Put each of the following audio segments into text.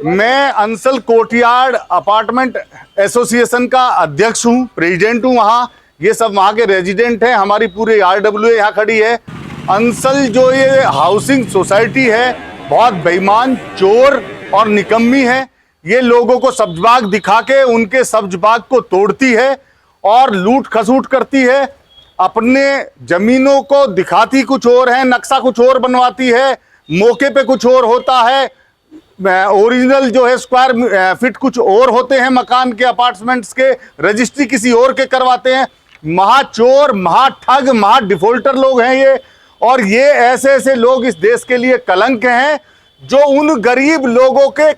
मैं Ansal courtyard apartment association का अध्यक्ष हूं, प्रेसिडेंट हूं। वहां ये सब वहां के रेजिडेंट हैं। हमारी पूरी आरडब्ल्यूए यहाँ खड़ी है। अंसल जो ये हाउसिंग सोसाइटी है बहुत बेईमान, चोर और निकम्मी है। ये लोगों को सब्जबाग दिखा के उनके सब्जबाग को तोड़ती है और लूट खसूट करती है। अपने जमीनों को दिखाती कुछ और है, नक्शा कुछ और बनवाती है, मौके पे कुछ और होता है, ओरिजिनल जो है स्क्वायर फीट कुछ और होते हैं मकान के, अपार्टमेंट्स के, रजिस्ट्री किसी और के करवाते हैं। महाचोर, महाठग, महा डिफॉल्टर लोग हैं ये। और ये ऐसे ऐसे लोग इस देश के लिए कलंक हैं जो उन गरीब लोगों के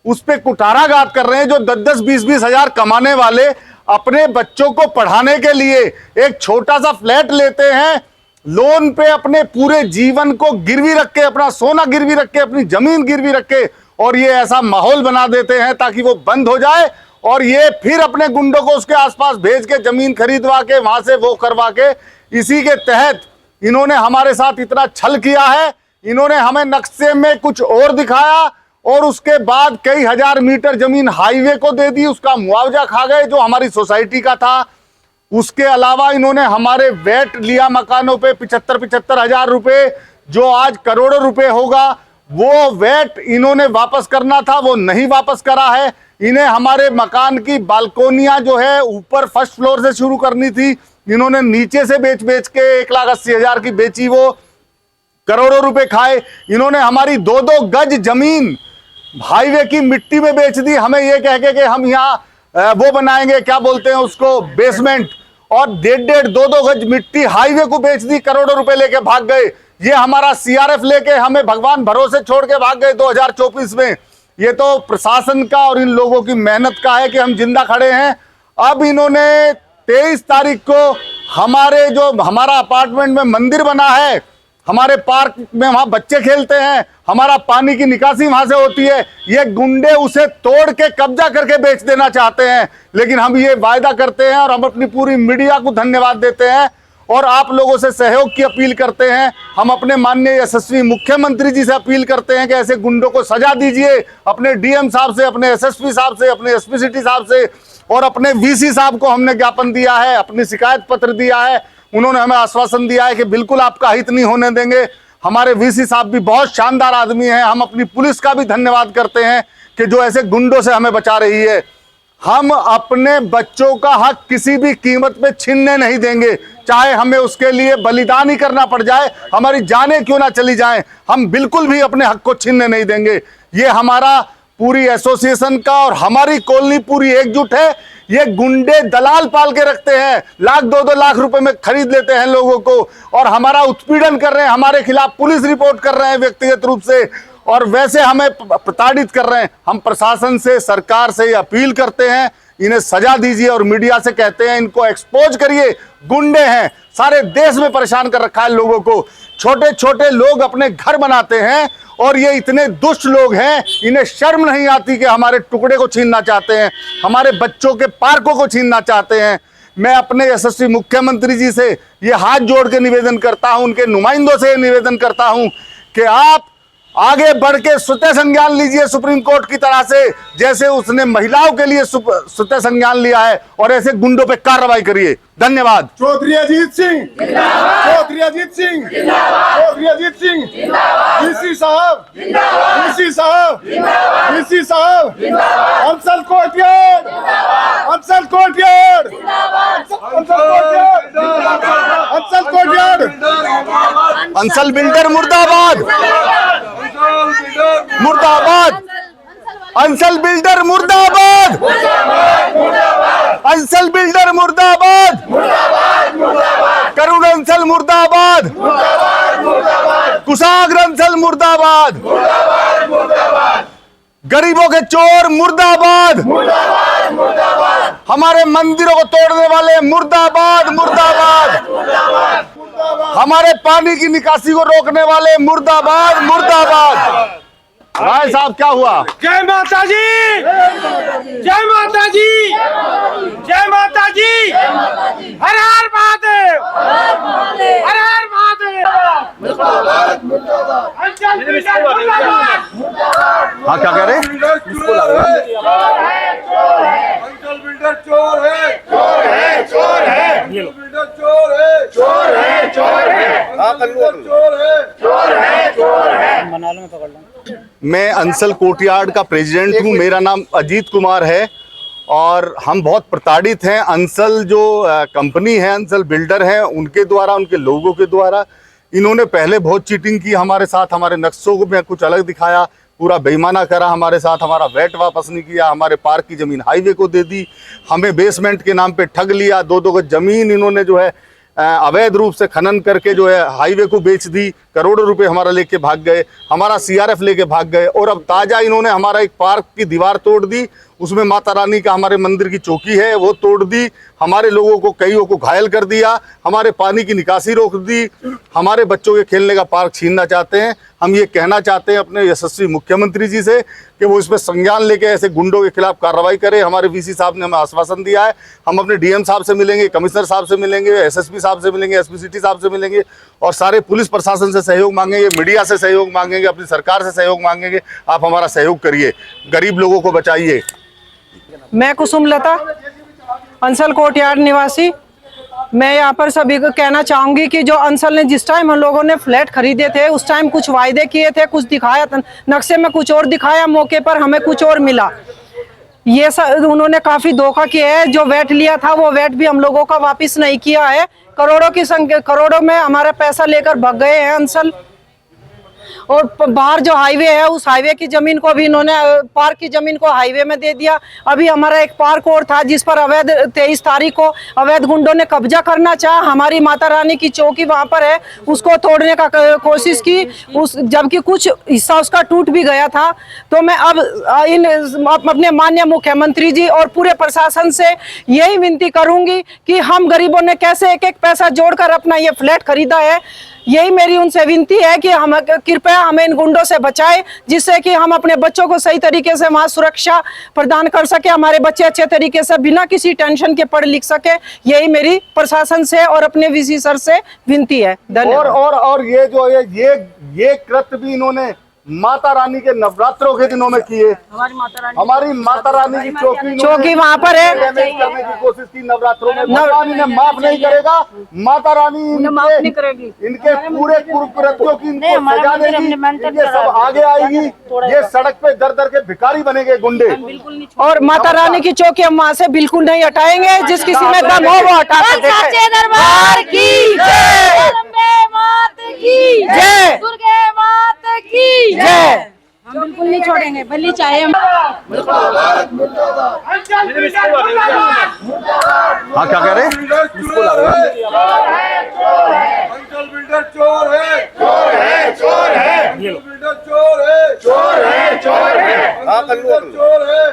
उस पे कुठाराघात कर रहे हैं, जो 10-10, 20-20 हजार कमाने वाले अपने बच्चों को पढ़ाने के लिए एक छोटा सा फ्लैट लेते हैं लोन पे, अपने पूरे जीवन को गिरवी रख के, अपना सोना गिरवी रख के, अपनी जमीन गिरवी रख के, और ये ऐसा माहौल बना देते हैं ताकि वो बंद हो जाए और ये फिर अपने गुंडों को उसके आसपास भेज के जमीन खरीदवा के वहां से वो करवा के, इसी के तहत इन्होंने हमारे साथ इतना छल किया है। इन्होंने हमें नक्शे में कुछ और दिखाया और उसके बाद कई हजार मीटर जमीन हाईवे को दे दी, उसका मुआवजा खा गए जो हमारी सोसाइटी का था। उसके अलावा इन्होंने हमारे वेट लिया मकानों पे 75-75 हजार रुपए, जो आज करोड़ों रुपए होगा। वो वेट इन्होंने वापस करना था, वो नहीं वापस करा है। इन्हें हमारे मकान की बालकोनियां जो है ऊपर फर्स्ट फ्लोर से शुरू करनी थी, इन्होंने नीचे से बेच बेच के 1,80,000 की बेची, वो करोड़ों रुपए खाए। इन्होंने हमारी 2-2 गज जमीन हाईवे की मिट्टी में बेच दी, हमें ये कह के कि हम यहाँ वो बनाएंगे, क्या बोलते हैं उसको, बेसमेंट, और 1.5-1.5, 2-2 गज मिट्टी हाईवे को बेच दी, करोड़ों रुपए लेके भाग गए। ये हमारा सीआरएफ लेके हमें भगवान भरोसे छोड़ के भाग गए 2024 में। ये तो प्रशासन का और इन लोगों की मेहनत का है कि हम जिंदा खड़े हैं। अब इन्होंने 23 तारीख को हमारा अपार्टमेंट में मंदिर बना है, हमारे पार्क में वहां बच्चे खेलते हैं, हमारा पानी की निकासी वहां से होती है, ये गुंडे उसे तोड़ के कब्जा करके बेच देना चाहते हैं। लेकिन हम ये वायदा करते हैं और हम अपनी पूरी मीडिया को धन्यवाद देते हैं और आप लोगों से सहयोग की अपील करते हैं। हम अपने माननीय यशस्वी मुख्यमंत्री जी से अपील करते हैं कि ऐसे गुंडों को सजा दीजिए। अपने डीएम साहब से, अपने एसएसपी साहब से, अपने एसपी सिटी साहब से और अपने वीसी साहब को हमने ज्ञापन दिया है, अपनी शिकायत पत्र दिया है। उन्होंने हमें आश्वासन दिया है कि बिल्कुल आपका हित नहीं होने देंगे। हमारे वीसी साहब भी बहुत शानदार आदमी हैं। हम अपनी पुलिस का भी धन्यवाद करते हैं कि जो ऐसे गुंडों से हमें बचा रही है। हम अपने बच्चों का हक किसी भी कीमत पे छीनने नहीं देंगे, चाहे हमें उसके लिए बलिदान ही करना पड़ जाए, हमारी जानें क्यों ना चली जाएं, हम बिल्कुल भी अपने हक को छीनने नहीं देंगे। ये हमारा पूरी एसोसिएशन का और हमारी कॉलोनी पूरी एकजुट है। ये गुंडे दलाल पाल के रखते हैं, 1-2 लाख रुपए में खरीद लेते हैं लोगों को और हमारा उत्पीड़न कर रहे हैं, हमारे खिलाफ पुलिस रिपोर्ट कर रहे हैं व्यक्तिगत रूप से, और वैसे हमें प्रताड़ित कर रहे हैं। हम प्रशासन से, सरकार से अपील करते हैं, इन्हें सजा दीजिए और मीडिया से कहते हैं इनको एक्सपोज करिए। गुंडे हैं, सारे देश में परेशान कर रखा है लोगों को। छोटे छोटे लोग अपने घर बनाते हैं और ये इतने दुष्ट लोग हैं, इन्हें शर्म नहीं आती कि हमारे टुकड़े को छीनना चाहते हैं, हमारे बच्चों के पार्कों को छीनना चाहते हैं। मैं अपने यशस्वी मुख्यमंत्री जी से ये हाथ जोड़ के निवेदन करता हूं, उनके नुमाइंदों से निवेदन करता हूं कि आप आगे बढ़ के स्वतः संज्ञान लीजिए सुप्रीम कोर्ट की तरह से, जैसे उसने महिलाओं के लिए स्वतः संज्ञान लिया है, और ऐसे गुंडों पे कार्रवाई करिए। धन्यवाद। चौधरी अजीत सिंह, चौधरी अजीत सिंह, चौधरी अजीत सिंह, डीसी साहब, डीसी साहब, डीसी साहब, Ansal courtyard, Ansal courtyard, Ansal courtyard, Ansal courtyard, Ansal builder मुर्दाबाद, मुर्दाबाद, अंसल बिल्डर मुर्दाबाद, अंसल बिल्डर मुर्दाबाद, करुण अंसल मुर्दाबाद, कुशाग्र अंसल मुर्दाबाद, गरीबों के चोर मुर्दाबाद, हमारे मंदिरों को तोड़ने वाले मुर्दाबाद, मुर्दाबाद, हमारे पानी की निकासी को रोकने वाले मुर्दाबाद, मुर्दाबाद। राय साहब क्या हुआ? जय माता जी, जय माता जी, जय माता जी, हर हर महादेव, हर हर महादेव। अंचल बिल्डर मुर्दाबाद। हाँ क्या कह रहे? अंचल बिल्डर चोर है, चोर है, चोर है, अंचल बिल्डर चोर है, चोर है, चोर है, चोर है, चोर है, चोर है। मनाली में पकड़ लो। मैं अंसल कोर्टयार्ड का प्रेसिडेंट हूँ, मेरा नाम अजीत कुमार है और हम बहुत प्रताड़ित हैं। अंसल जो कंपनी है, अंसल बिल्डर है, उनके द्वारा, उनके लोगों के द्वारा इन्होंने पहले बहुत चीटिंग की हमारे साथ, हमारे नक्शों में कुछ अलग दिखाया, पूरा बेईमाना करा हमारे साथ, हमारा वैट वापस नहीं किया, हमारे पार्क की ज़मीन हाईवे को दे दी, हमें बेसमेंट के नाम पे ठग लिया, 2-2 गज ज़मीन इन्होंने जो है अवैध रूप से खनन करके जो है हाईवे को बेच दी, करोड़ों रुपए हमारा लेके भाग गए, हमारा सीआरएफ लेके भाग गए और अब ताज़ा इन्होंने हमारा एक पार्क की दीवार तोड़ दी, उसमें माता रानी का हमारे मंदिर की चौकी है वो तोड़ दी, हमारे लोगों को कईयों को घायल कर दिया, हमारे पानी की निकासी रोक दी, हमारे बच्चों के खेलने का पार्क छीनना चाहते हैं। हम ये कहना चाहते हैं अपने यशस्वी मुख्यमंत्री जी से कि वो इस पर संज्ञान लेके ऐसे गुंडों के खिलाफ कार्रवाई करें। हमारे वीसी साहब ने हमें आश्वासन दिया है, हम अपने डीएम साहब से मिलेंगे, कमिश्नर साहब से मिलेंगे, एसएसपी साहब से मिलेंगे, एसपी सिटी साहब से मिलेंगे और सारे पुलिस प्रशासन से सहयोग मांगेंगे, मीडिया से सहयोग मांगेंगे, अपनी सरकार से सहयोग मांगेंगे। आप हमारा सहयोग करिए, गरीब लोगों को बचाइए। मैं कुसुम लता, अंसल कोर्टयार्ड निवासी। मैं यहाँ पर सभी को कहना चाहूँगी कि जो अंसल ने जिस टाइम हम लोगों ने फ्लैट खरीदे थे उस टाइम कुछ वायदे किए थे, कुछ दिखाया, नक्शे में कुछ और दिखाया, मौके पर हमें कुछ और मिला। ये सब उन्होंने काफ़ी धोखा किया है। जो वैट लिया था वो वैट भी हम लोगों का वापस नहीं किया है। करोड़ों की संख्या, करोड़ों में हमारा पैसा लेकर भाग गए हैं अंसल। और बाहर जो हाईवे है उस हाईवे की जमीन को भी इन्होंने, पार्क की जमीन को हाईवे में दे दिया। अभी हमारा एक पार्क और था जिस पर अवैध 23 तारीख को अवैध गुंडों ने कब्जा करना चाहा। हमारी माता रानी की चौकी वहां पर है, उसको तोड़ने का कोशिश की, उस जबकि कुछ हिस्सा उसका टूट भी गया था। तो मैं अब अपने माननीय मुख्यमंत्री जी और पूरे प्रशासन से यही विनती करूंगी कि हम गरीबों ने कैसे एक एक पैसा जोड़कर अपना ये फ्लैट खरीदा है, यही मेरी उनसे विनती है कि हम कृपया हमें इन गुंडों से बचाएं, जिससे कि हम अपने बच्चों को सही तरीके से वहां सुरक्षा प्रदान कर सके, हमारे बच्चे अच्छे तरीके से बिना किसी टेंशन के पढ़ लिख सके। यही मेरी प्रशासन से और अपने वीसी सर से विनती है। धन्यवाद। और ये जो है ये कृत्य भी इन्होंने माता रानी के नवरात्रों के दिनों में किए। हमारी माता रानी की चौकी वहाँ पर है, करने की कोशिश की नवरात्रों में। भगवान इन्हें माफ नहीं करेगा, माता रानी इनके पूरे कुकृत्यों की इनको सजा देगी, इनके सब आगे आएगी, ये सड़क पे दर दर के भिखारी बनेंगे गुंडे। और माता रानी की चौकी हम वहाँ से बिल्कुल नहीं हटाएंगे। जिस किसी में दम हो वो हटा सकते हैं। सच्चे दरबार की जय, अम्बे मात की जय, दुर्गे मात की जय। हम बिल्कुल नहीं छोड़ेंगे, भले चाहे हम। अंचल बिल्डर मुर्दाबाद। हाँ क्या कह रहे? अंचल बिल्डर चोर है, चोर है, चोर है, अंचल बिल्डर चोर है, चोर है, चोर है, अंचल बिल्डर चोर है,